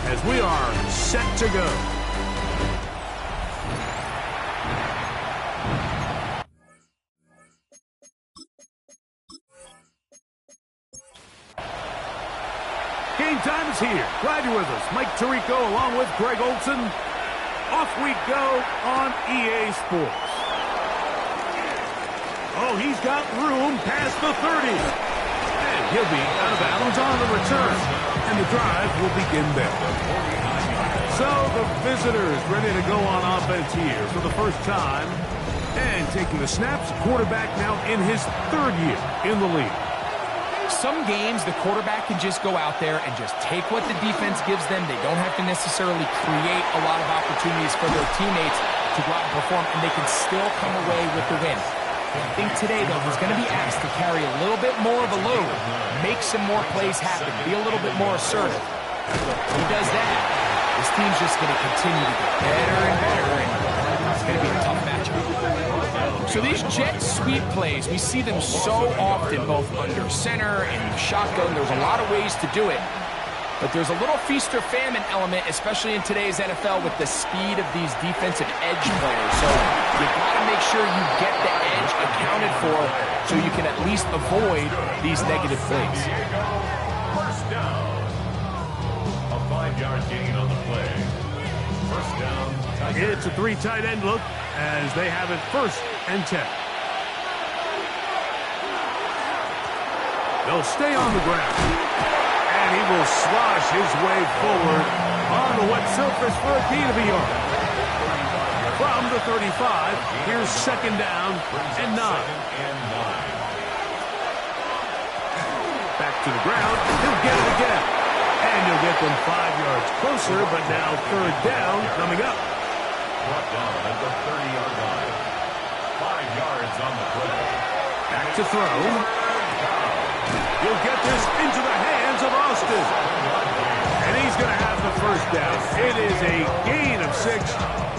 as we are set to go. Game time is here. Glad you're with us. Mike Tirico along with Greg Olson. Off we go on EA Sports. Oh, he's got room past the 30. And he'll be out of bounds on the return. And the drive will begin there. So the visitors ready to go on offense here for the first time. And taking the snaps, quarterback now in his third year in the league. Some games, the quarterback can just go out there and just take what the defense gives them. They don't have to necessarily create a lot of opportunities for their teammates to go out and perform, and they can still come away with the win. I think today, though, he's going to be asked to carry a little bit more of a load, make some more plays happen, be a little bit more assertive. If he does that, this team's just going to continue to get better and better, and it's going to be a tough matchup. So these jet sweep plays, we see them so often, both under center and shotgun. There's a lot of ways to do it. But there's a little feast or famine element, especially in today's NFL, with the speed of these defensive edge players. So you've got to make sure you get the edge accounted for so you can at least avoid these negative plays. First down. A 5-yard gain on the play. First down. It's a 3 tight end look as they have it 1st and 10. They'll stay on the ground. And he will slosh his way forward on the wet surface for a gain of a yard. From the 35, here's 2nd down and 9. Back to the ground. He'll get it again. And he'll get them 5 yards closer, but now 3rd down coming up. Brought down at the 30-yard line. 5 yards on the play. Back to throw. He'll get this into the hands of Austin. And he's going to have the 1st down. It is a gain of 6.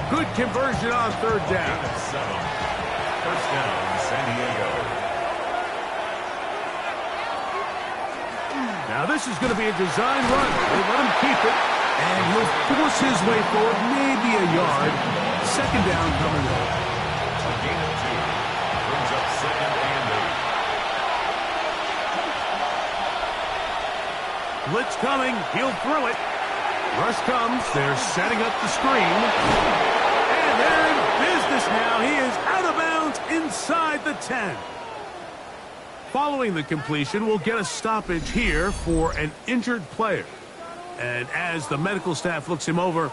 Good conversion on 3rd down. 7. First down, San Diego. Now this is going to be a design run. They let him keep it. And he'll force his way forward, maybe a yard. 2nd down coming up. A gain of 2. Brings up 2nd and 8. Blitz coming. He'll throw it. Rush comes. They're setting up the screen. And they're in business now. He is out of bounds inside the 10. Following the completion, we'll get a stoppage here for an injured player. And as the medical staff looks him over,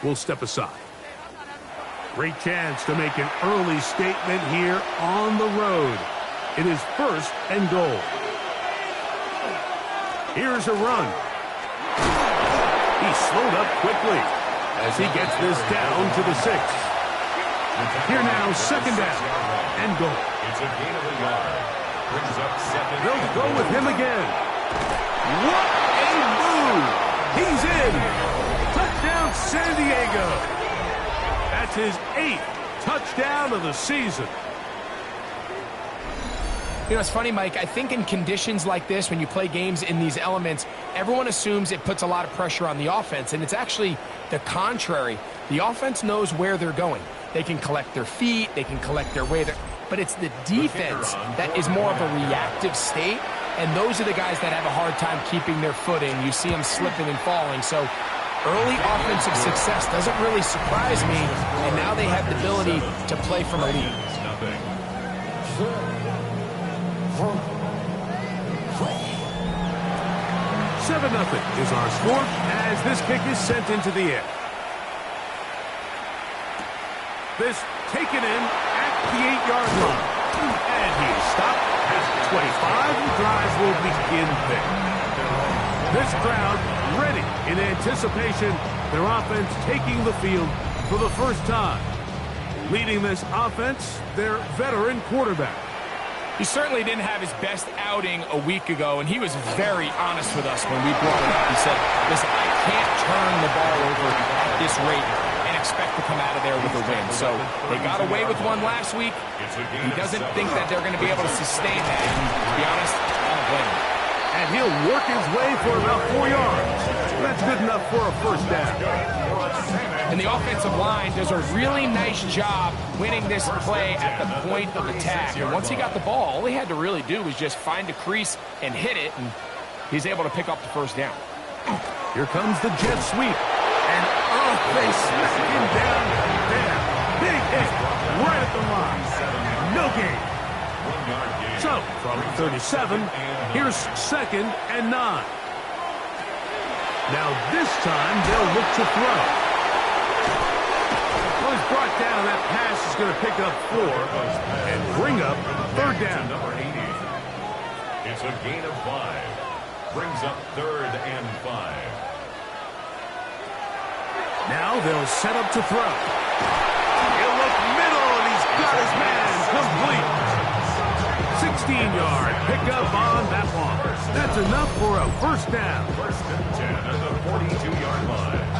we'll step aside. Great chance to make an early statement here on the road. It is 1st and goal. Here's a run. He slowed up quickly as he gets this down to the 6. Here now, 2nd down and goal. It's a gain of a yard. Brings up 2nd. They'll go with him again. What a move! He's in. Touchdown, San Diego. That's his 8th touchdown of the season. You know, it's funny, Mike. I think in conditions like this, when you play games in these elements, everyone assumes it puts a lot of pressure on the offense, and it's actually the contrary. The offense knows where they're going. They can collect their feet, they can collect their way, but it's the defense that is more of a reactive state, and those are the guys that have a hard time keeping their footing. You see them slipping and falling, so early offensive success doesn't really surprise me, and now they have the ability to play from a lead. 7-0 is our score as this kick is sent into the air. This taken in at the 8-yard line. And he is stopped at 25. The drive will begin there. This crowd ready in anticipation. Their offense taking the field for the first time. Leading this offense, their veteran quarterback. He certainly didn't have his best outing a week ago, and he was very honest with us when we brought it up. He said, listen, I can't turn the ball over at this rate and expect to come out of there with a win. So they got away with one last week. He doesn't think that they're going to be able to sustain that. And to be honest, I don't blame him. And he'll work his way for about 4 yards. That's good enough for a first down. And the offensive line does a really nice job winning this play at the point of attack. And once he got the ball, all he had to really do was just find a crease and hit it, and he's able to pick up the first down. Here comes the jet sweep. And they smack him down there. Big hit right at the line. No gain. So, from 37, here's 2nd and 9. Now this time, they'll look to throw. Well, he's brought down. That pass is going to pick up 4 and bring up 3rd down. Number 80. It's a gain of 5. Brings up 3rd and 5. Now they'll set up to throw. He'll look middle, and he's got his man complete. 16-yard pickup on that one. That's enough for a first down. 1st and 10 at the 42-yard line.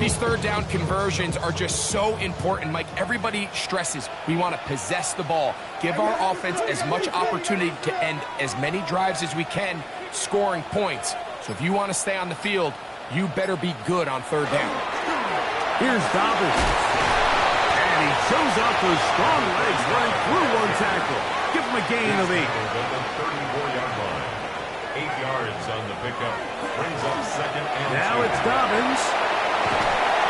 These third down conversions are just so important, Mike. Everybody stresses we want to possess the ball, give our offense as much opportunity to end as many drives as we can, scoring points. So if you want to stay on the field, you better be good on 3rd down. Here's Dobbins. And he shows off those strong legs running through one tackle. Give him a gain of 8. At the 34-yard line. 8 yards on the pickup. Brings up 2nd and 2. Now it's Dobbins.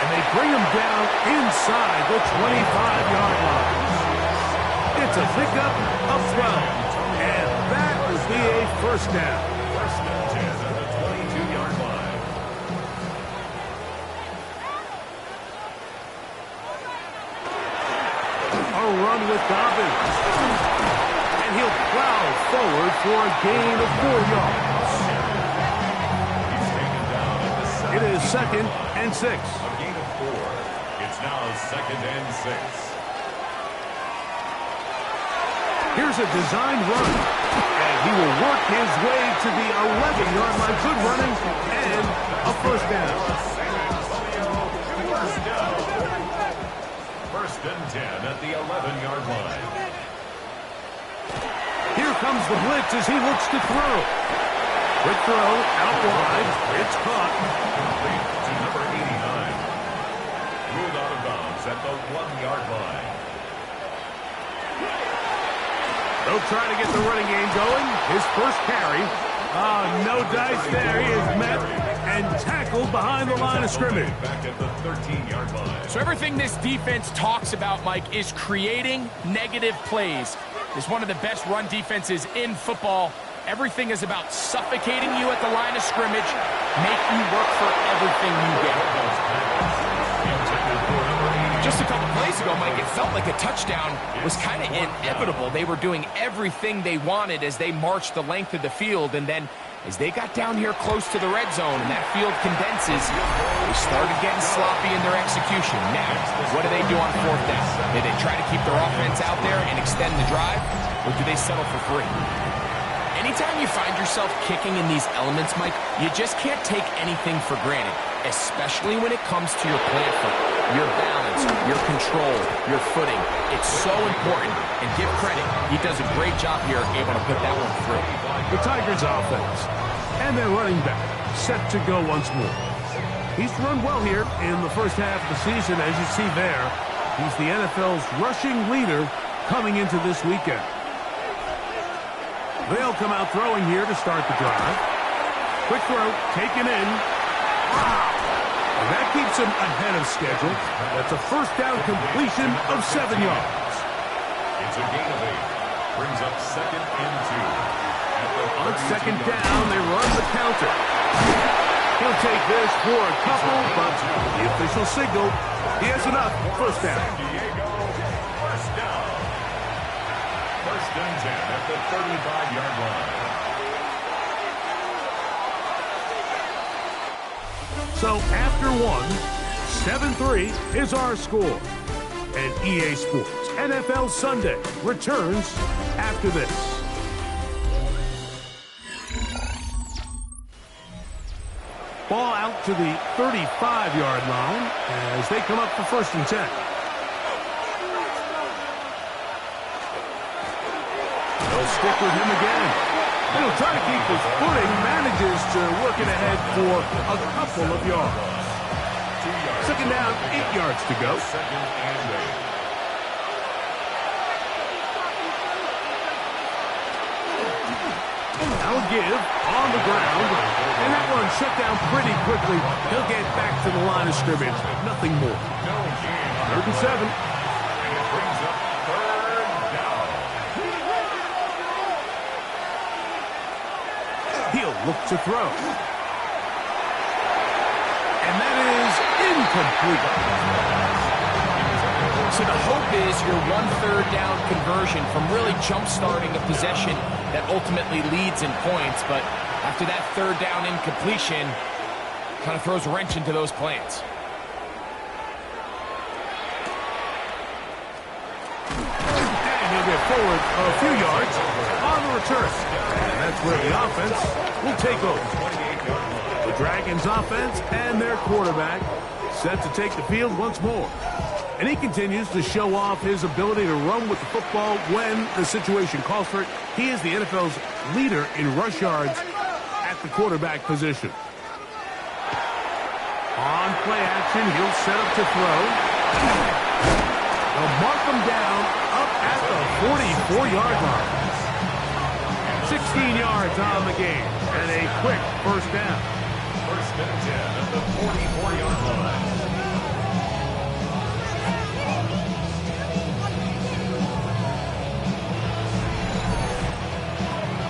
And they bring him down inside the 25-yard line. It's a pickup of 12. And that will be a first down. 1st and 10 at the 22-yard line. A run with Dobbins. And he'll plow forward for a gain of 4 yards. He's taken down at the 7. It is 2nd and 6. A gain of 4. It's now 2nd and 6. Here's a designed run. And he will work his way to the 11-yard line. Good running and a first down. 1st and 10 at the 11-yard line. Here comes the blitz as he looks to throw. Quick throw, out wide. It's caught. Complete to number 89. Ruled out of bounds at the 1-yard line. They'll try to get the running game going. His first carry. No dice there. He is met and tackled behind the line of scrimmage. Back at the 13-yard line. So everything this defense talks about, Mike, is creating negative plays. It's one of the best run defenses in football. Everything is about suffocating you at the line of scrimmage, make you work for everything you get. Just a couple plays ago, Mike, it felt like a touchdown was kind of inevitable. They were doing everything they wanted as they marched the length of the field, and then as they got down here close to the red zone and that field condenses, they started getting sloppy in their execution. Now, what do they do on 4th down? Do they try to keep their offense out there and extend the drive, or do they settle for 3? Anytime you find yourself kicking in these elements, Mike, you just can't take anything for granted, especially when it comes to your plant foot, your balance, your control, your footing. It's so important, and give credit. He does a great job here able to put that one through. The Tigers offense. And their running back set to go once more. He's run well here in the first half of the season, as you see there. He's the NFL's rushing leader coming into this weekend. They'll come out throwing here to start the drive. Quick throw, taken in. And that keeps him ahead of schedule. That's a first down completion of 7 yards. It's a gain of 8. Brings up 2nd and 2. On 2nd down, they run the counter. He'll take this for a couple, but the official signal, he has enough. First down. Diego, first down. 1st and 10 at the 35-yard line. So after one, 7-3 is our score. And EA Sports NFL Sunday returns after this. Ball out to the 35-yard line as they come up for 1st and 10. They'll stick with him again. He'll try to keep his footing, manages to work it ahead for a couple of yards. Second down, 8 yards to go. Second and 8. That'll give on the ground. And that one shut down pretty quickly. He'll get back to the line of scrimmage. Nothing more. Third and 7. And it brings up third down. He'll look to throw. And that is incomplete. So the hope is your 1/3 down conversion from really jump-starting a possession that ultimately leads in points, but after that 3rd down incompletion, kind of throws a wrench into those plans. And he'll get forward a few yards on the return. And that's where the offense will take over. The Dragons offense and their quarterback set to take the field once more. And he continues to show off his ability to run with the football when the situation calls for it. He is the NFL's leader in rush yards at the quarterback position. On play action, he'll set up to throw. They'll mark him down up at the 44-yard line. 16 yards on the game and a quick first down. First and 10 at the 44-yard line.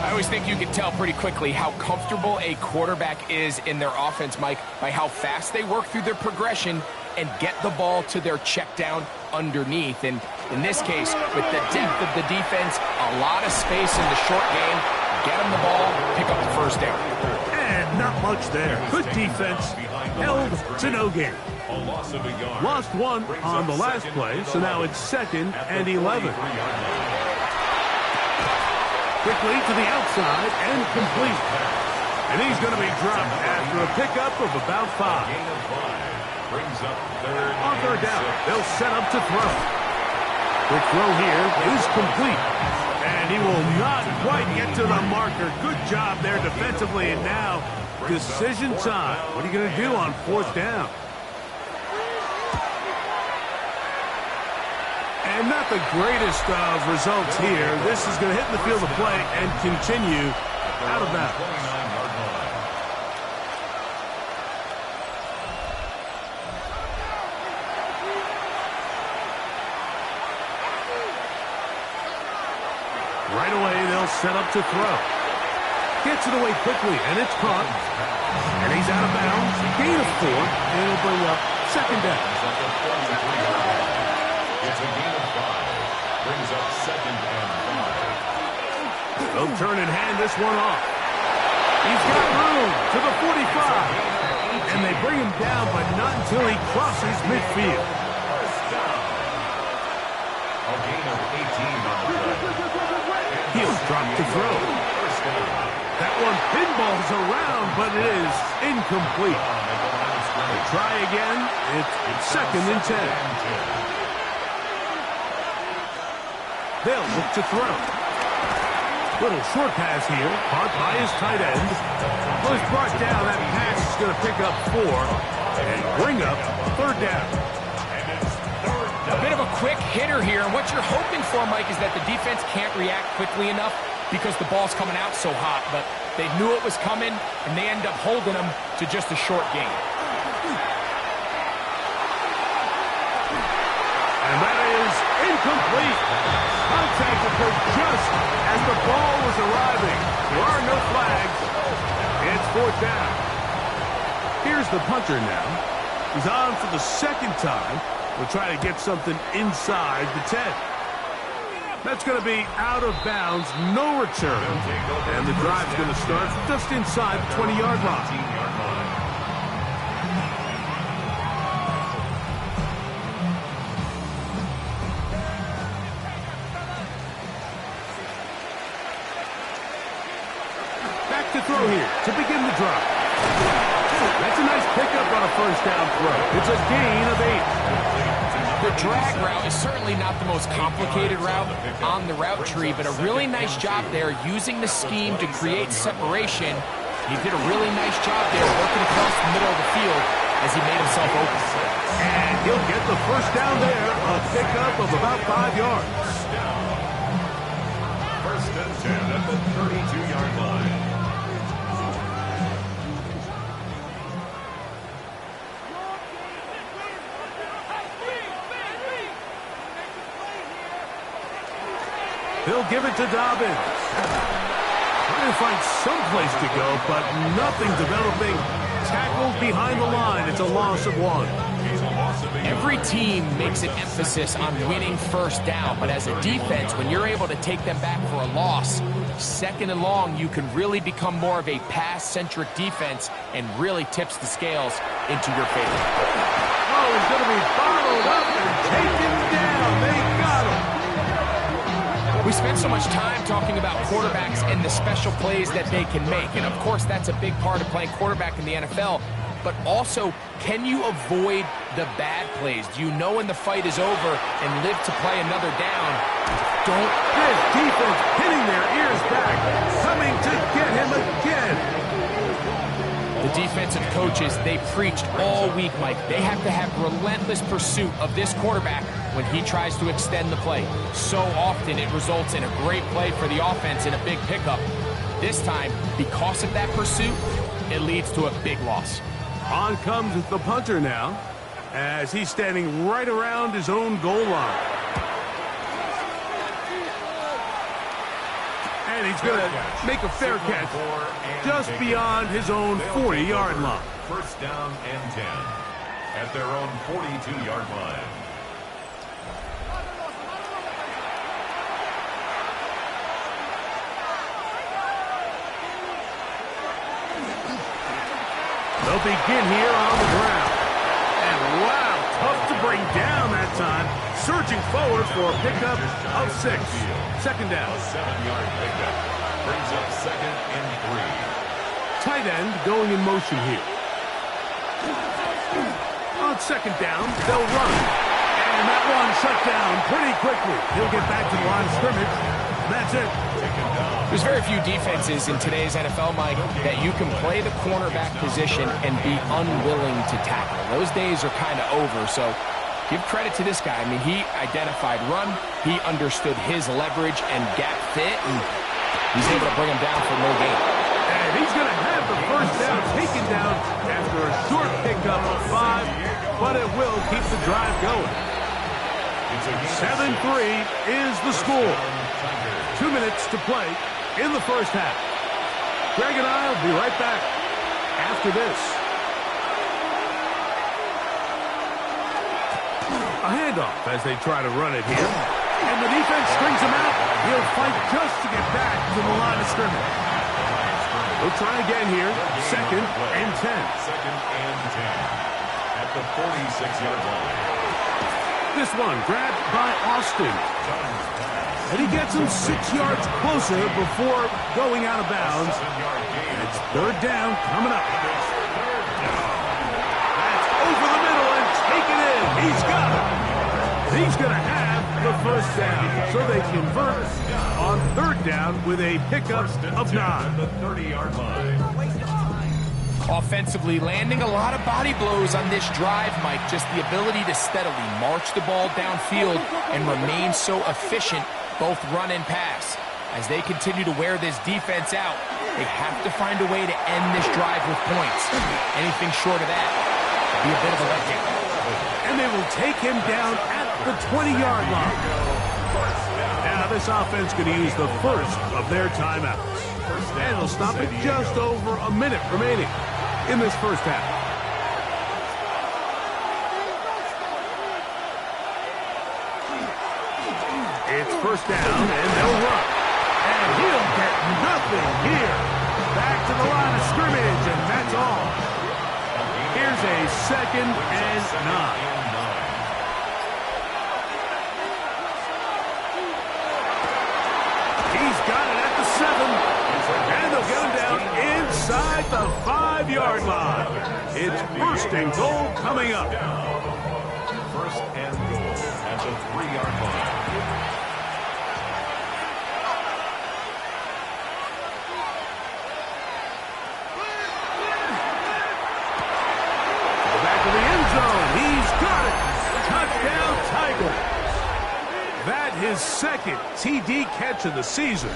I always think you can tell pretty quickly how comfortable a quarterback is in their offense, Mike, by how fast they work through their progression and get the ball to their check down underneath. And in this case, with the depth of the defense, a lot of space in the short game, get them the ball, pick up the first down. And not much there. Good defense, held to no gain. A loss of a yard. Lost one on the last play, so now it's 2nd and 11. Quickly to the outside and complete. And he's going to be dropped after a pickup of about 5. Gain of 5. Brings up third. On 3rd down, 6. they'll set up to throw. Quick throw here is complete. And he will not quite get to the marker. Good job there defensively. And now, decision time. What are you going to do on 4th down? And not the greatest of results here. This is going to hit the field of play and continue out of bounds. 29-yard line. Right away, they'll set up to throw. Gets it away quickly, and it's caught. And he's out of bounds. Gain of 4, and it'll bring up 2nd down. It's a gain of 5. Brings up 2nd and 5. They'll turn and hand this one off. He's got room to the 45. And they bring him down, but not until he crosses midfield. First down. A gain of 18 on the play. He'll drop to throw. First down. That one pinballs around, but it is incomplete. They try again. It's 2nd and 10. They'll look to throw. Little short pass here, caught by his tight end. Well, he's brought down. That pass is going to pick up 4 and bring up 3rd down. A bit of a quick hitter here, and what you're hoping for, Mike, is that the defense can't react quickly enough because the ball's coming out so hot, but they knew it was coming, and they end up holding them to just a short gain. And that is incomplete. Contact occurred just as the ball was arriving. There are no flags. It's 4th down. Here's the punter now. He's on for the 2nd time. We'll try to get something inside the 10. That's going to be out of bounds, no return. And the drive's going to start just inside the 20-yard line. To throw here to begin the drive. That's a nice pickup on a first down throw. It's a gain of 8. The drag route is certainly not the most complicated route on the route tree, but a really nice job there using the scheme to create separation. He did a really nice job there working across the middle of the field as he made himself open. And he'll get the first down there, a pickup of about 5 yards. First and 10 at the 32-yard line. He'll give it to Dobbins. Trying to find some place to go, but nothing developing. Tackled behind the line. It's a loss of 1. Every team makes an emphasis on winning first down, but as a defense, when you're able to take them back for a loss, second and long, you can really become more of a pass-centric defense and really tips the scales into your favor. Oh, he's going to be followed up and taken down. They got him. We spend so much time talking about quarterbacks and the special plays that they can make, and of course that's a big part of playing quarterback in the NFL, but also, can you avoid the bad plays? Do you know when the fight is over and live to play another down? Don't. This defense pinning their ears back, coming to get him again. The defensive coaches, they preached all week, Mike. They have to have relentless pursuit of this quarterback when he tries to extend the play. So often it results in a great play for the offense and a big pickup. This time, because of that pursuit, it leads to a big loss. On comes the punter now, as he's standing right around his own goal line. And he's going to make a fair catch just beyond his own 40-yard line. First down and 10 at their own 42-yard line. They'll begin here on the ground. And wow, tough to bring down that time. Surging forward for a pickup of 6. Second down. A 7-yard pickup brings up second and 3. Tight end going in motion here. On second down, they'll run. And that one shut down pretty quickly. He'll get back to the line of scrimmage. That's it. There's very few defenses in today's NFL, Mike, that you can play the cornerback position and be unwilling to tackle. Those days are kind of over, so give credit to this guy. I mean, he identified run, he understood his leverage and gap fit, and he's able to bring him down for no gain. And he's going to have the first down taken down after a short pickup of 5, but it will keep the drive going. 7-3 is the score. 2 minutes to play in the first half. Greg and I will be right back after this. A handoff as they try to run it here. And the defense strings him out. He'll fight just to get back to the line of scrimmage. We'll try again here. Second and 10. Second and 10 at the 46-yard line. This one grabbed by Austin. And he gets him 6 yards closer before going out of bounds. It's third down coming up. That's over the middle and taken in. He's got it. He's going to have the first down. So they convert on third down with a pickup of 9. The 30-yard line. Offensively, landing a lot of body blows on this drive, Mike. Just the ability to steadily march the ball downfield and remain so efficient, both run and pass. As they continue to wear this defense out, they have to find a way to end this drive with points. Anything short of that would be a bit of a letdown. And they will take him down at the 20-yard line. Now this offense going to use the first of their timeouts. And they'll stop it just over a minute remaining in this first half. It's first down, and they'll run. And he'll get nothing here. Back to the line of scrimmage, and that's all. Here's a second and 9. He's got it at the 7. And they'll get him down inside the 5-yard line. It's first and goal coming up. First and goal at the 3-yard line. Back of the end zone. He's got it. Touchdown, Tigers. That his second TD catch of the season.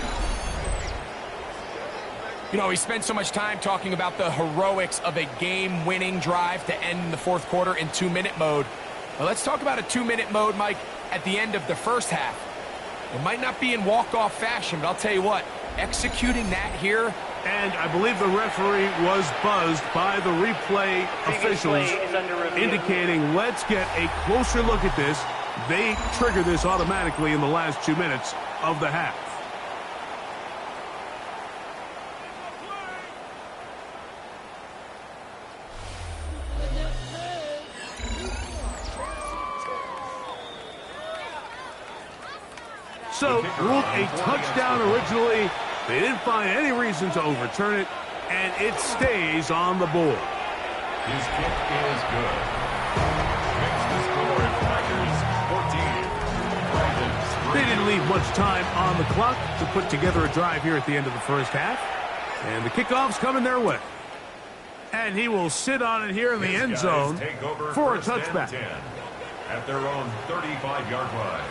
You know, we spent so much time talking about the heroics of a game-winning drive to end the fourth quarter in 2-minute mode. Now let's talk about a 2-minute mode, Mike, at the end of the first half. It might not be in walk-off fashion, but I'll tell you what, executing that here. And I believe the referee was buzzed by the replay officials indicating, let's get a closer look at this. They trigger this automatically in the last 2 minutes of the half. So, ruled a touchdown originally. They didn't find any reason to overturn it, and it stays on the board. His kick is good. Makes the score Tigers 14. They didn't leave much time on the clock to put together a drive here at the end of the first half. And the kickoff's coming their way. And he will sit on it here in the end zone for a touchback. At their own 35-yard line.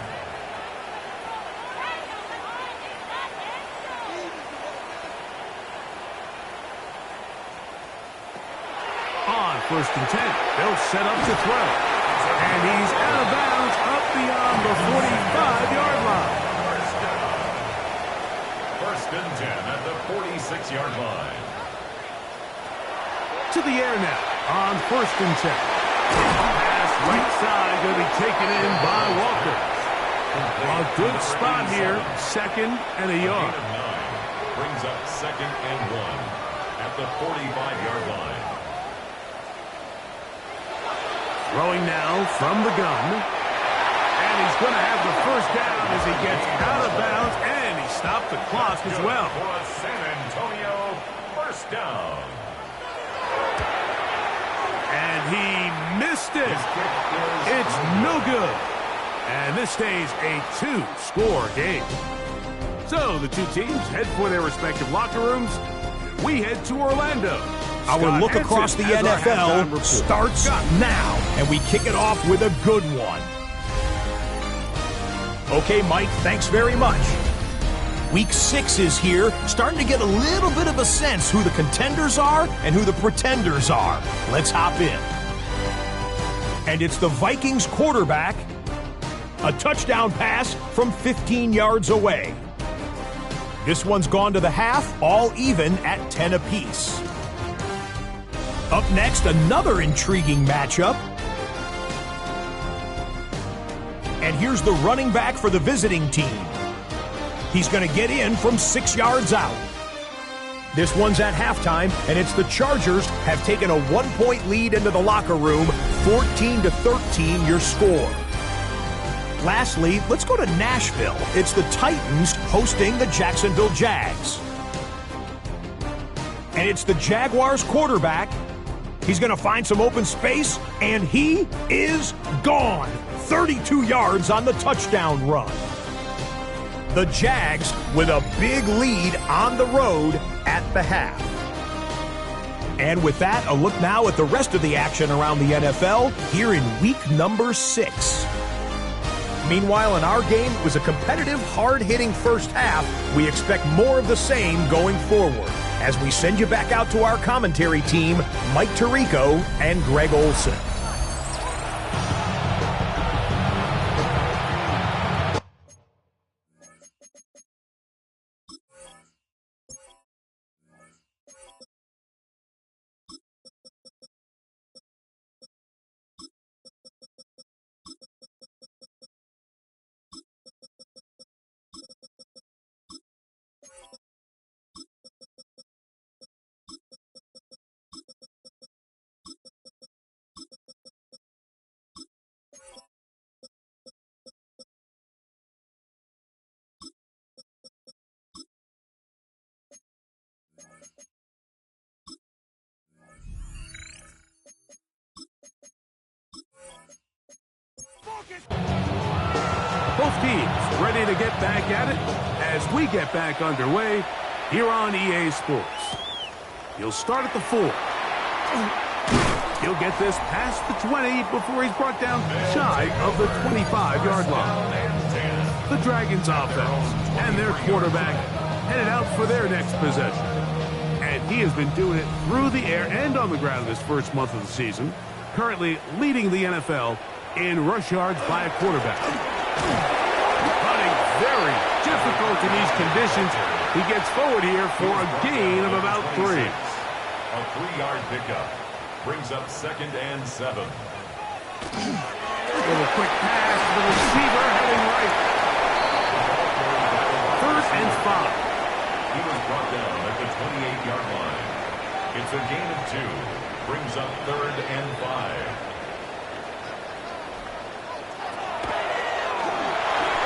On first and 10, they'll set up to throw. And he's out of bounds up beyond the 45-yard line. First and 10 at the 46-yard line. To the air now on first and 10. Pass right side going to be taken in by Walker. A good spot here, second and a yard. Brings up second and 1 at the 45-yard line. Throwing now from the gun. And he's going to have the first down as he gets out of bounds. And he stopped the clock as well. For a San Antonio first down. And he missed it. It's no good. And this stays a 2-score game. So the two teams head for their respective locker rooms. We head to Orlando. Our look across the NFL starts now, and we kick it off with a good one. Okay, Mike, thanks very much. Week 6 is here, starting to get a little bit of a sense who the contenders are and who the pretenders are. Let's hop in. And it's the Vikings quarterback, a touchdown pass from 15 yards away. This one's gone to the half, all even at 10 apiece. Up next, another intriguing matchup. And here's the running back for the visiting team. He's going to get in from 6 yards out. This one's at halftime, and it's the Chargers have taken a 1-point lead into the locker room, 14-13 your score. Lastly, let's go to Nashville. It's the Titans hosting the Jacksonville Jags. And it's the Jaguars quarterback. He's going to find some open space, and he is gone. 32 yards on the touchdown run. The Jags with a big lead on the road at the half. And with that, a look now at the rest of the action around the NFL here in week number 6. Meanwhile, in our game, it was a competitive, hard-hitting first half. We expect more of the same going forward. As we send you back out to our commentary team, Mike Tirico and Greg Olson. both teams ready to get back at it as we get back underway here on EA Sports. He'll start at the 4. He'll get this past the 20 before he's brought down shy of the 25-yard line. The Dragons offense and their quarterback headed out for their next possession. And he has been doing it through the air and on the ground this first month of the season, currently leading the NFL in rush yards by a quarterback. Running very difficult in these conditions. He gets forward here for a gain of about 3. A 3-yard pickup brings up 2nd and 7. Little quick pass to the receiver heading right. 3rd and 5. He was brought down at the 28-yard line. It's a gain of 2. Brings up 3rd and 5.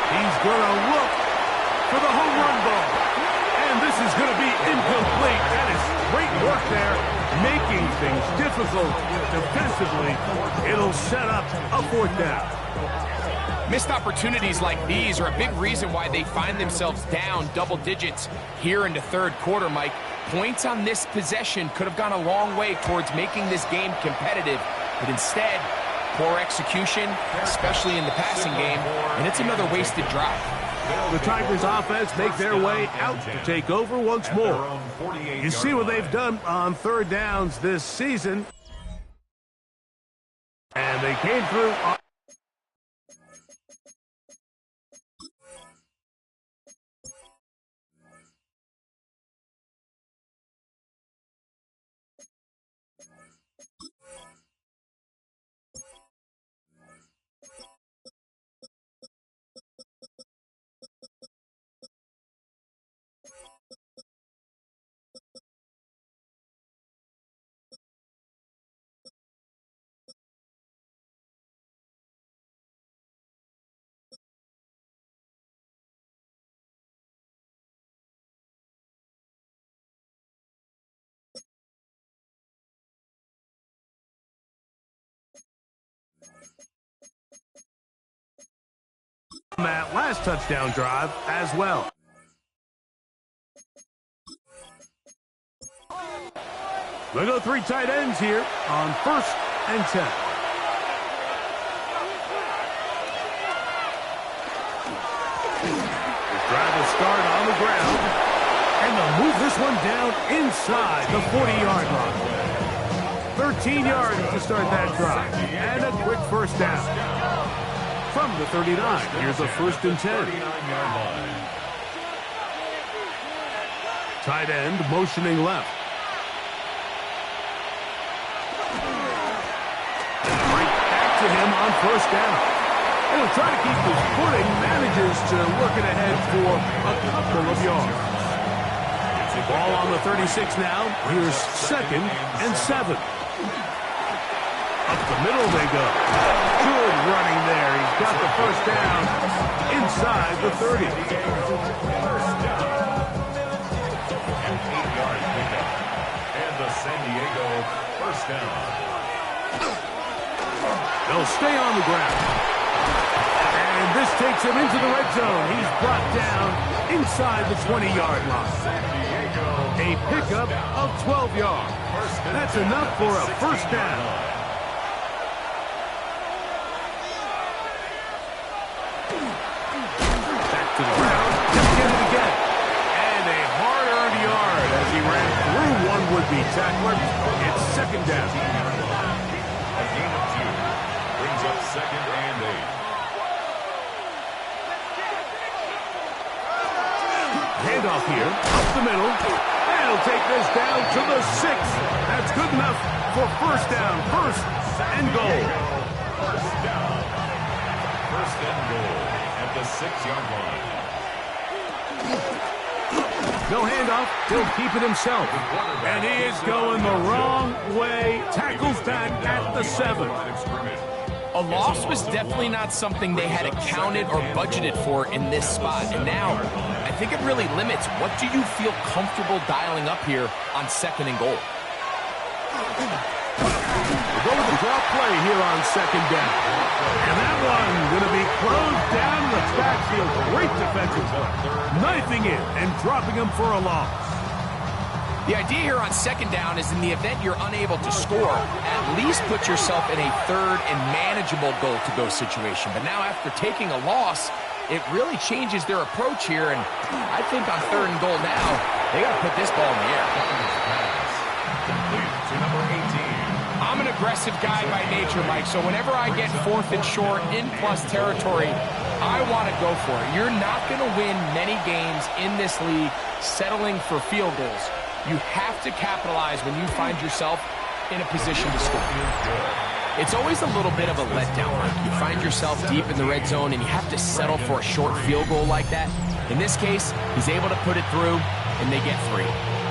He's going to look for the home run ball. And this is going to be incomplete. That is great work there, making things difficult defensively. It'll set up a 4th down. Missed opportunities like these are a big reason why they find themselves down double digits here in the 3rd quarter, Mike. Points on this possession could have gone a long way towards making this game competitive, but instead, poor execution, especially in the passing game, and it's another wasted drive. The Tigers offense make their way out to take over once more. You see what they've done on 3rd downs this season. And they came through. That last touchdown drive as well. They go 3 tight ends here on 1st and 10. The drive will start on the ground, and they'll move this one down inside the 40-yard line. 13 yards to start that drive, and a quick 1st down. From the 39, here's a 1st and 10. Tight end motioning left. Right back to him on 1st down. And he'll try to keep his footing, manages to work it ahead for a couple of yards. Ball on the 36 now. Here's 2nd and 7. Up the middle they go. Good running there. He's got the 1st down inside the 30. 1st down. An 8-yard pickup. And the San Diego 1st down. They'll stay on the ground. And this takes him into the red zone. He's brought down inside the 20-yard line. A pickup of 12 yards. That's enough for a 1st down. To the ground, just get it again. And a hard-earned yard as he ran through one would-be tackler. It's 2nd down. A gain of 2 brings up 2nd and 8. Handoff here, up the middle. And he'll take this down to the 6. That's good enough for 1st down. 1st and goal. 1st down. 1st and goal at the 6-yard line. No handoff. He'll keep it himself. And he is going the wrong way. Tackles back at the 7. A loss was definitely not something they had accounted or budgeted for in this spot. And now, I think it really limits what do you feel comfortable dialing up here on 2nd and goal. We'll go with the draw play here on second down. And that one going to be closed down in the backfield. Great defensive play. Knifing in and dropping him for a loss. The idea here on second down is in the event you're unable to score, at least put yourself in a third and manageable goal-to-go situation. But now after taking a loss, it really changes their approach here. And I think on third and goal now, they got to put this ball in the air. Complete to number 18. I'm an aggressive guy by nature, Mike, so whenever I get fourth and short in plus territory, I want to go for it. You're not going to win many games in this league settling for field goals. You have to capitalize when you find yourself in a position to score. It's always a little bit of a letdown, Mike. You find yourself deep in the red zone and you have to settle for a short field goal like that. In this case, he's able to put it through, and they get 3.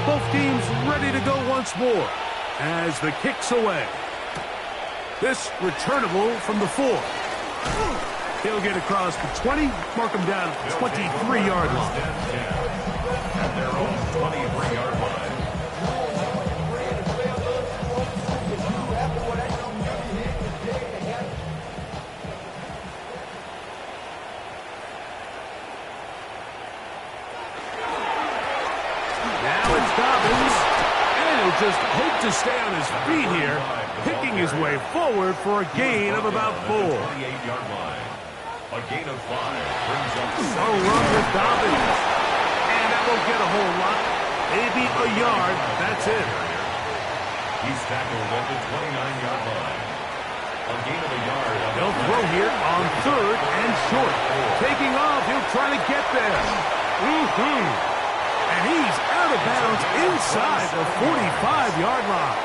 Both teams ready to go once more as the kick's away. This returnable from the 4. He'll get across the 20, mark him down at the 23-yard line. At their own 23-yard line. Just hope to stay on his feet here, picking his way forward for a gain of about 4. 28-yard line. A gain of 5 brings up a run with Dobbins. And that won't get a whole lot. Maybe a yard. That's it. He's tackled at the 29-yard line. A gain of a yard. They'll throw here on third and short. Taking off, he'll try to get there. And he's out of bounds inside the 45-yard line.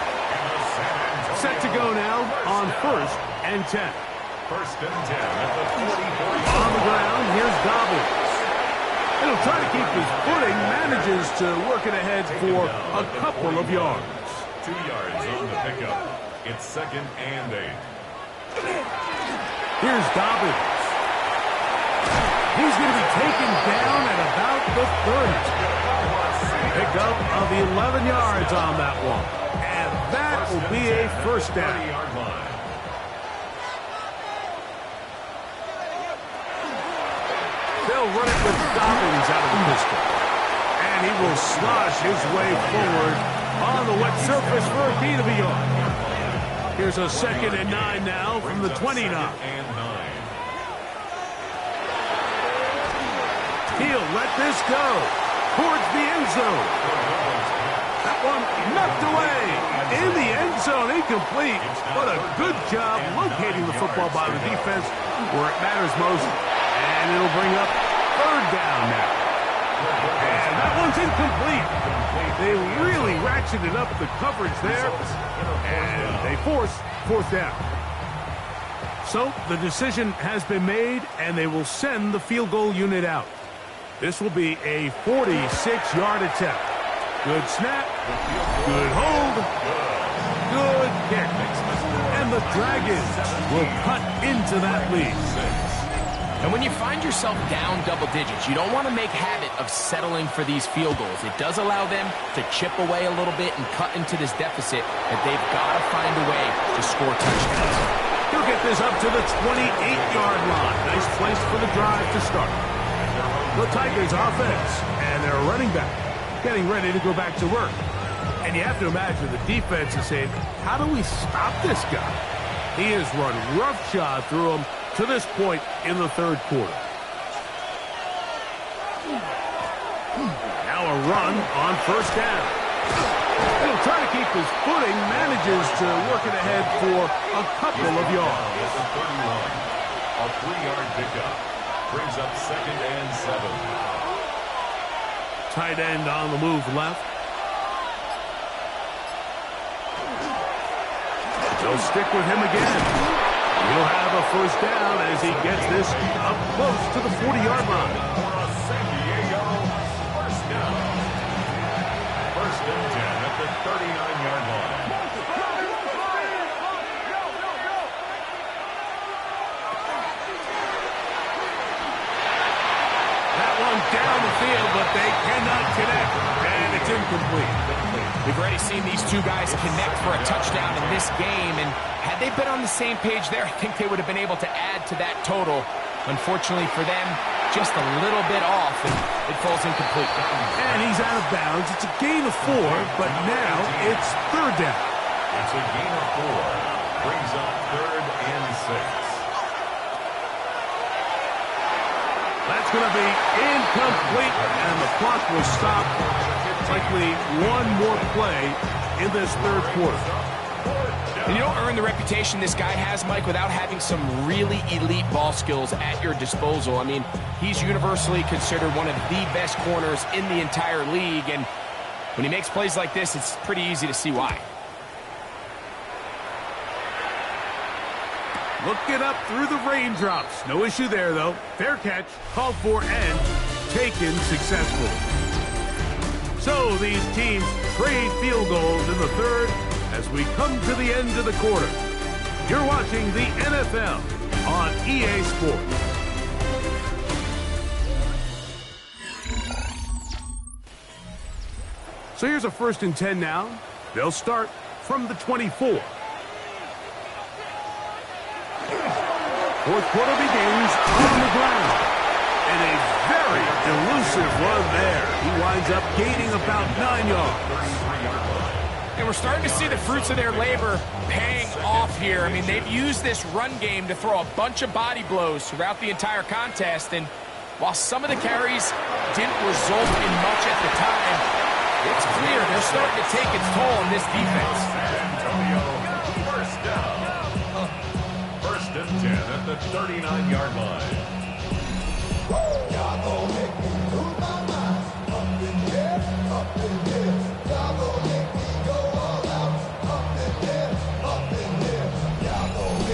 Set to go now on first and 10. First and 10 at the 44. On the ground, here's Dobbins. He'll try to keep his footing, manages to work it ahead for a couple of yards. 2 yards on the pickup. It's second and 8. Here's Dobbins. He's going to be taken down at about the 30. Pickup of 11 yards on that one. And that will be a first down. They'll run it with Dobbins out of the pistol. And he will slosh his way forward on the wet surface for a gain of a yard. Here's a second and 9 now from the 29. He'll let this go towards the end zone. That one knocked away in the end zone, incomplete. What a good job locating the football by the defense where it matters most. And it'll bring up third down now. And that one's incomplete. They really ratcheted up the coverage there, and they force fourth down. So the decision has been made, and they will send the field goal unit out. This will be a 46-yard attempt. Good snap, good hold, good kick. And the Dragons will cut into that lead. And when you find yourself down double digits, you don't want to make habit of settling for these field goals. It does allow them to chip away a little bit and cut into this deficit, but they've got to find a way to score touchdowns. He'll get this up to the 28-yard line. Nice place for the drive to start. The Tigers offense and their running back getting ready to go back to work. And you have to imagine the defense is saying, how do we stop this guy? He has run roughshod through him to this point in the third quarter. Now a run on first down. He'll try to keep his footing, manages to work it ahead for a couple of yards. A 3-yard pickup brings up second and 7. Tight end on the move left. They'll stick with him again. He'll have a first down as he gets this up close to the 40-yard line. For a San Diego first down. First and 10 at the 39-yard line. That one down the field, but they cannot connect, and it's incomplete. We've already seen these two guys connect for a touchdown in this game, and had Had they been on the same page there, I think they would have been able to add to that total. Unfortunately for them, just a little bit off, and it falls incomplete. And he's out of bounds. It's a gain of 4, but now it's third down. It's a gain of 4. Brings up 3rd and 6. That's going to be incomplete, and the clock will stop. Likely one more play in this third quarter. And you don't earn the reputation this guy has, Mike, without having some really elite ball skills at your disposal. I mean, he's universally considered one of the best corners in the entire league, and when he makes plays like this, it's pretty easy to see why. Looking up through the raindrops. No issue there, though. Fair catch, called for, and taken successfully. So these teams trade field goals in the third as we come to the end of the quarter. You're watching the NFL on EA Sports. So here's a 1st and 10 now. They'll start from the 24. Fourth quarter begins on the ground. And a very elusive run there. He winds up gaining about 9 yards. And we're starting to see the fruits of their labor paying off here. I mean, they've used this run game to throw a bunch of body blows throughout the entire contest. And while some of the carries didn't result in much at the time, it's clear they're starting to take its toll on this defense. First and 10 at the 39-yard line.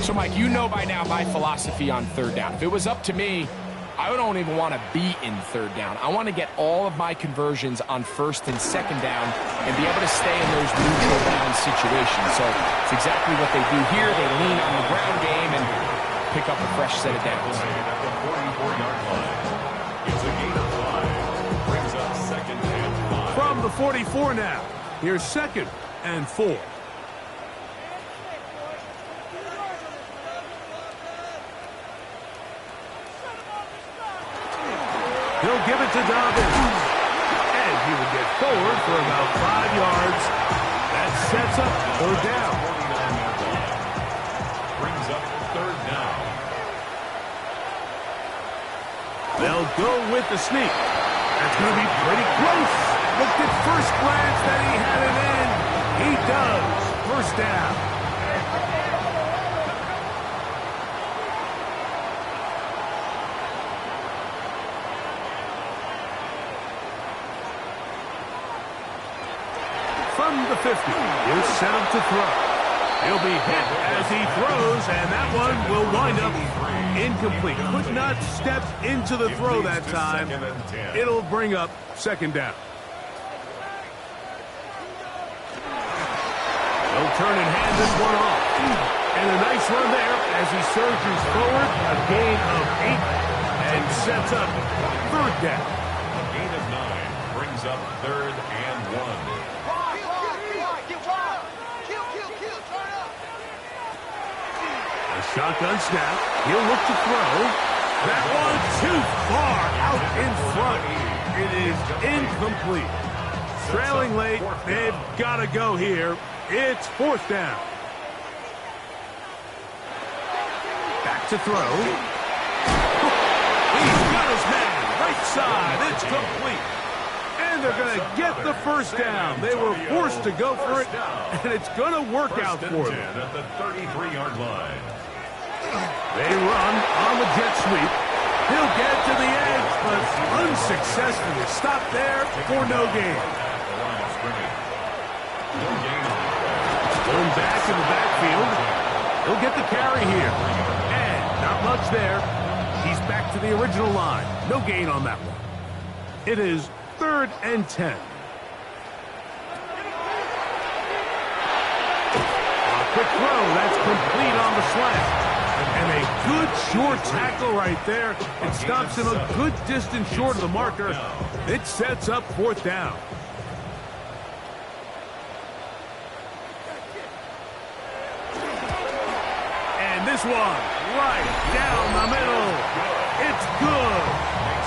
So, Mike, you know by now my philosophy on third down. If it was up to me, I don't even want to be in third down. I want to get all of my conversions on 1st and 2nd down and be able to stay in those neutral down situations. So it's exactly what they do here. They lean on the ground game and pick up a fresh set of downs. At the 44-yard line. It's a gain of 5. Brings up 2nd and 5. From the 44 now. Here's 2nd and 4. He'll give it to Dobbins. And he will get forward for about 5 yards. That sets up 3rd down. 49-yard line. Brings up 3rd down. They'll go with the sneak. That's going to be pretty close. Looked at first glance that he had it in. He does. 1st down. From the 50, he'll set him to throw. He'll be hit as he throws, and that one will wind up incomplete. Could not step into the throw that time. It'll bring up 2nd down. He'll turn and hand this one off. And a nice run there as he surges forward. A gain of 8 and sets up 3rd down. A gain of 9 brings up 3rd and 1. A shotgun snap. He'll look to throw. That one too far out in front. It is incomplete. Trailing late. They've got to go here. It's 4th down. Back to throw. He's got his man. Right side. It's complete. And they're going to get the 1st down. They were forced to go for it, and it's going to work out for them. At the 33-yard line. They run on the jet sweep. He'll get to the edge, but unsuccessfully stopped there for no gain. Going back in the backfield. He'll get the carry here. And not much there. He's back to the original line. No gain on that one. It is 3rd and 10. A quick throw. That's complete on the slant. And a good short tackle right there. It stops him a good distance short of the marker. It sets up 4th down. this one, right down the middle. It's good.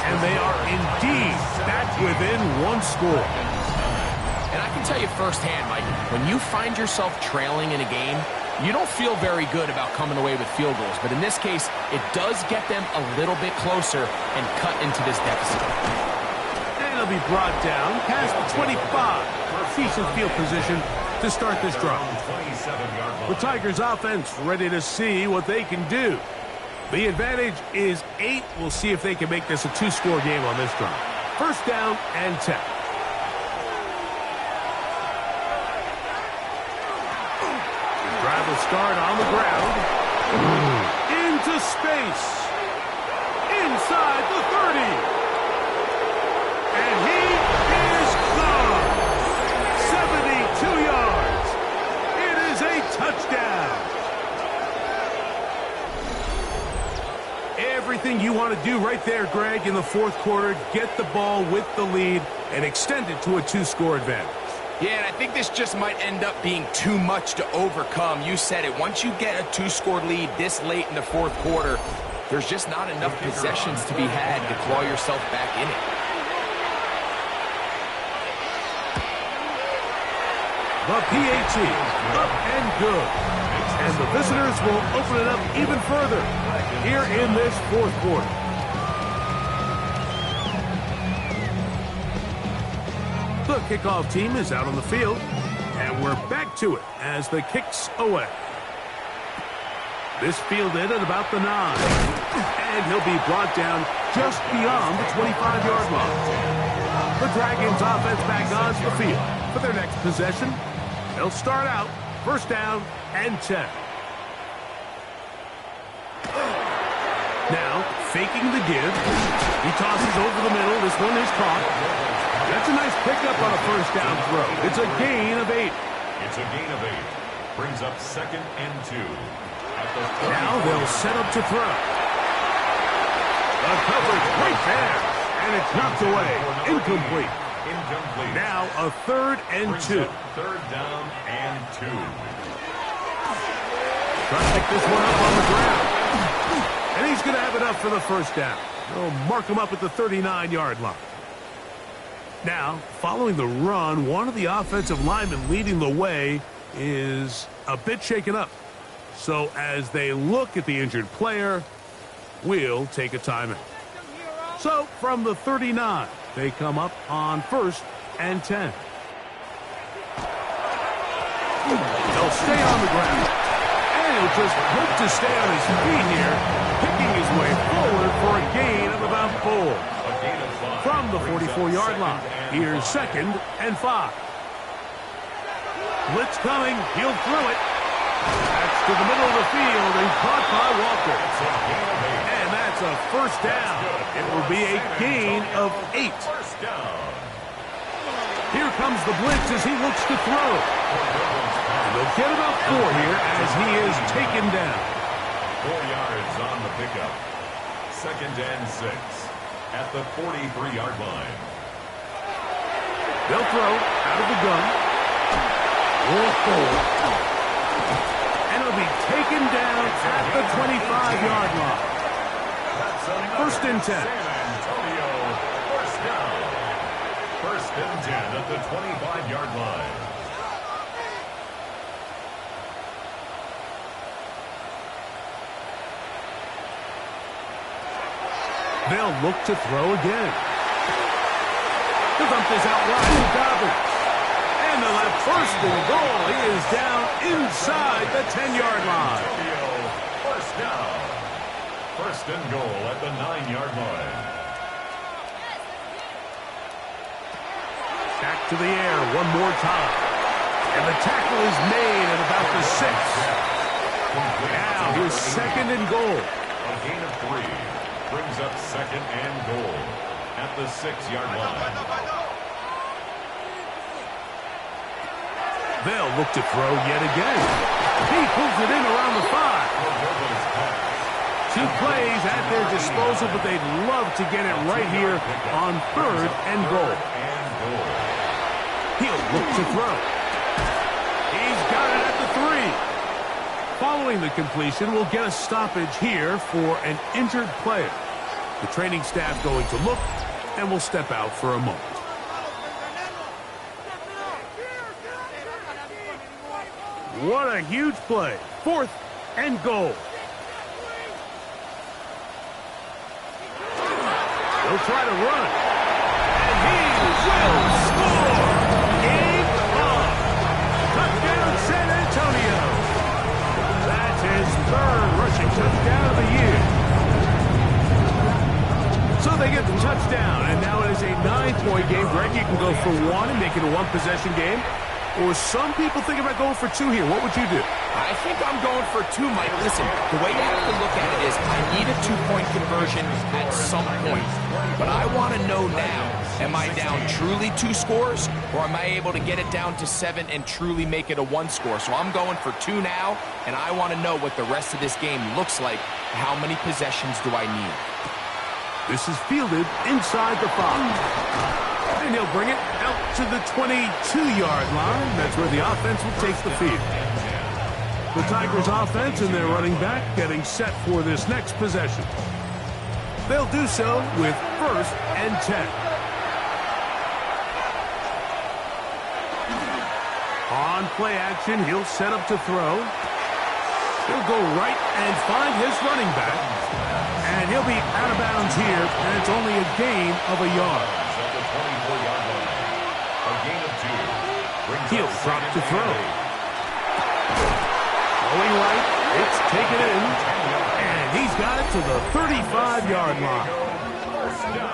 And they are indeed back within one score. And I can tell you firsthand, Mike, when you find yourself trailing in a game, you don't feel very good about coming away with field goals. But in this case, it does get them a little bit closer and cut into this deficit. And it'll be brought down past the 25. Decent field position to start this drive. The Tigers offense ready to see what they can do. The advantage is 8. We'll see if they can make this a 2-score game on this drive. First down and 10. Drive will start on the ground. Into space. Inside the 30. And he is gone. 72 yards. It is a touchdown. Everything you want to do right there, Greg, in the fourth quarter, get the ball with the lead and extend it to a 2-score advantage. Yeah, and I think this just might end up being too much to overcome. You said it. Once you get a 2-score lead this late in the fourth quarter, there's just not enough possessions to be had to claw yourself back in it. The PAT, up and good. And the visitors will open it up even further here in this fourth quarter. The kickoff team is out on the field, and we're back to it as the kick's away. This fielded at about the 9, and he'll be brought down just beyond the 25-yard line. The Dragons offense back onto the field for their next possession. They'll start out first down and 10. Now, faking the give. He tosses over the middle. This one is caught. That's a nice pickup on a first down throw. It's a gain of 8. It's a gain of 8. Brings up second and 2. Now they'll set up to throw. The coverage right there. And it's knocked away. Incomplete. Now a third and 2. Third down and 2. Trying to pick this one up on the ground. And he's going to have enough for the first down. They'll mark him up at the 39-yard line. Now, following the run, one of the offensive linemen leading the way is a bit shaken up. So as they look at the injured player, we'll take a timeout. So from the 39, they come up on first and 10. They'll stay on the ground. And he'll just hope to stay on his feet here, picking his way forward for a gain of about 4. From the 44-yard line, here's second and 5. Blitz coming. He'll throw it. That's to the middle of the field and caught by Walker. And that's a first down. It will be a gain of 8. Here comes the blitz as he looks to throw. And they'll get about 4 here as he is taken down. 4 yards on the pickup. Second and 6 at the 43-yard line. They'll throw out of the gun. Roll forward. And it'll be taken down at the 25-yard line. First and 10. San Antonio, first down. First and 10 at the 25-yard line. They'll look to throw again. The dump is out wide to Dobbins. And they'll have first and goal. He is down inside the 10-yard line. First down. First and goal at the 9-yard line. Back to the air one more time. And the tackle is made at about the 6. Now here's second and goal. A gain of 3. Brings up second and goal at the 6-yard line. They'll look to throw yet again. He pulls it in around the 5. 2 plays at their disposal, but they'd love to get it right here on third and goal. He'll look to throw. He's got it at the 3. following the completion, we'll get a stoppage here for an injured player. The training staff going to look, and we'll step out for a moment. What a huge play. 4th and goal. He'll try to run. And he will score. Game on. Touchdown, San Antonio. That's his 3rd rushing touchdown of the year. So they get the touchdown, and now it is a 9-point game. Greg, you can go for 1 and make it a 1-possession game. Or some people think about going for 2 here. What would you do? I think I'm going for 2, Mike. Listen, the way you have to look at it is I need a 2-point conversion at some point. But I want to know now, am I down truly 2 scores, or am I able to get it down to 7 and truly make it a 1 score? So I'm going for 2 now, and I want to know what the rest of this game looks like. How many possessions do I need? This is fielded inside the 5. And he'll bring it out to the 22-yard line. That's where the offense will take the field. The Tigers offense and their running back getting set for this next possession. They'll do so with 1st and 10. On play action, he'll set up to throw. He'll go right and find his running back. And he'll be out of bounds here, and it's only a gain of a yard. He'll drop to throw. Going right, it's taken in, and he's got it to the 35-yard line.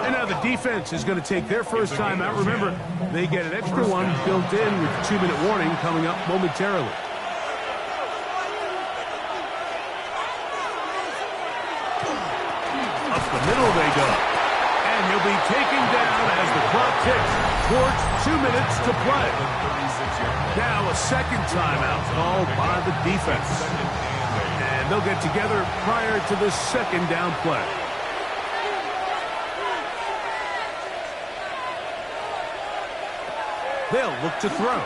And now the defense is going to take their first time out. Remember, they get an extra one built in with the 2-minute warning coming up momentarily. Up the middle they go. And he'll be taken down as the clock ticks towards 2 minutes to play. Now a second timeout called by the defense. And they'll get together prior to the 2nd down play. They'll look to throw.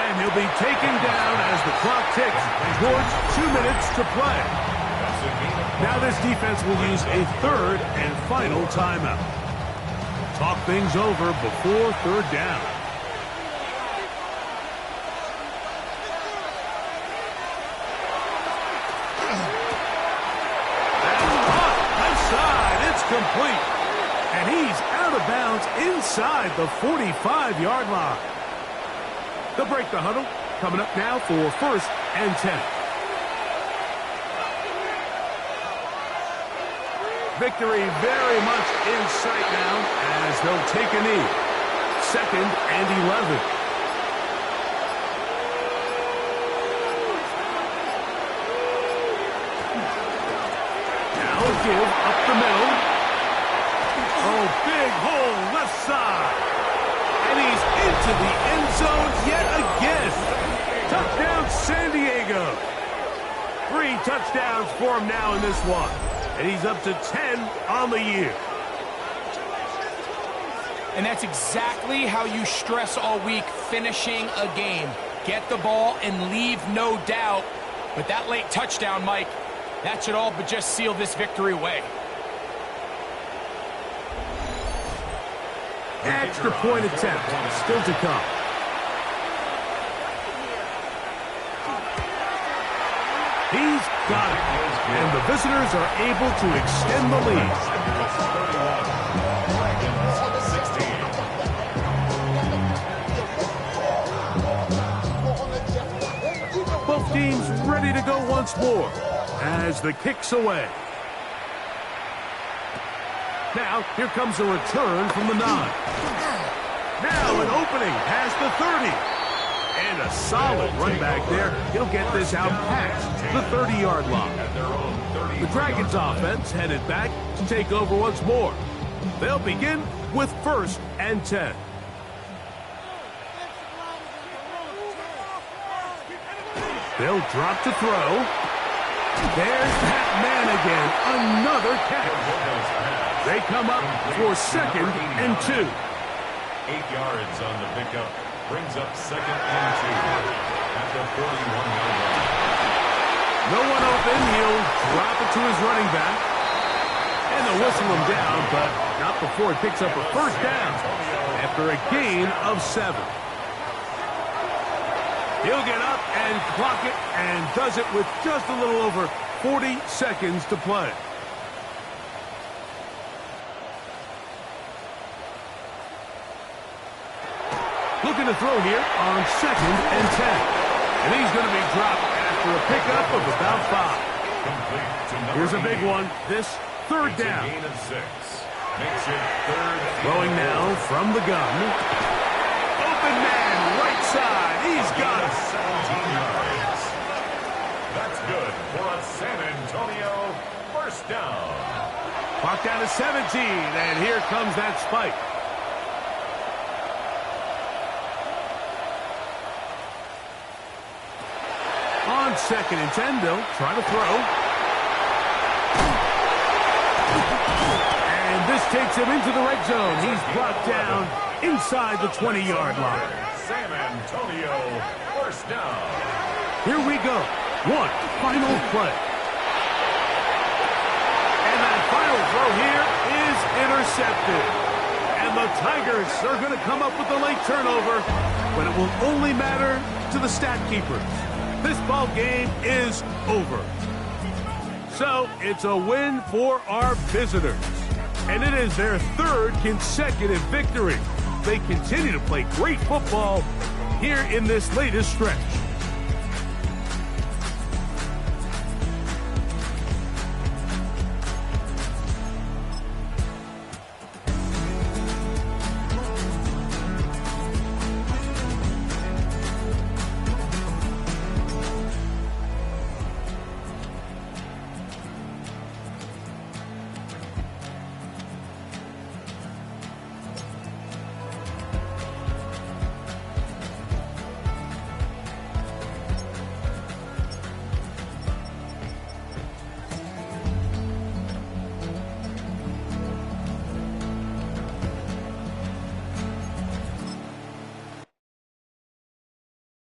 And he'll be taken down as the clock ticks towards 2 minutes to play. Now this defense will use a 3rd and final timeout. Talk things over before 3rd down. Complete. And he's out of bounds inside the 45-yard line. They'll break the huddle. Coming up now for 1st and 10. Victory very much in sight now as they'll take a knee. 2nd and 11. Now a give up the middle. Oh, big hole left side. And he's into the end zone yet again. Touchdown, San Diego. 3 touchdowns for him now in this one. And he's up to 10 on the year. And that's exactly how you stress all week, finishing a game. Get the ball and leave no doubt. But that late touchdown, Mike, that should all but just seal this victory away. Extra point attempt still to come. He's got it. And the visitors are able to extend the lead. Both teams ready to go once more as the kick's away. Now, here comes a return from the 9. Now an opening past the 30. And a solid run back there. He'll get this out past the 30-yard line. The Dragons offense headed back to take over once more. They'll begin with 1st and 10. They'll drop to throw. There's that man again. Another catch. They come up for 2nd and 2. 8 yards on the pickup. Brings up 2nd and 2. at the 41-yard line. No one open. He'll drop it to his running back. And they'll whistle him down, but not before he picks up a first down after a gain of 7. He'll get up and clock it and does it with just a little over 40 seconds to play. Looking to throw here on 2nd and 10. And he's going to be dropped after a pickup of about 5. Here's a big one. This 3rd down. Gain of 6. Makes it 3rd. Throwing now from the gun. Open man, right side. He's got it. 17 yards. That's good for a San Antonio first down. Clock down to 17, and here comes that spike. On 2nd and 10, they'll try to throw. And this takes him into the red zone. He's brought down inside the 20-yard line. San Antonio first down. Here we go. One final play. And that final throw here is intercepted. And the Tigers are going to come up with the late turnover, but it will only matter to the stat keepers. This ball game is over. So it's a win for our visitors. And it is their 3rd consecutive victory. They continue to play great football here in this latest stretch.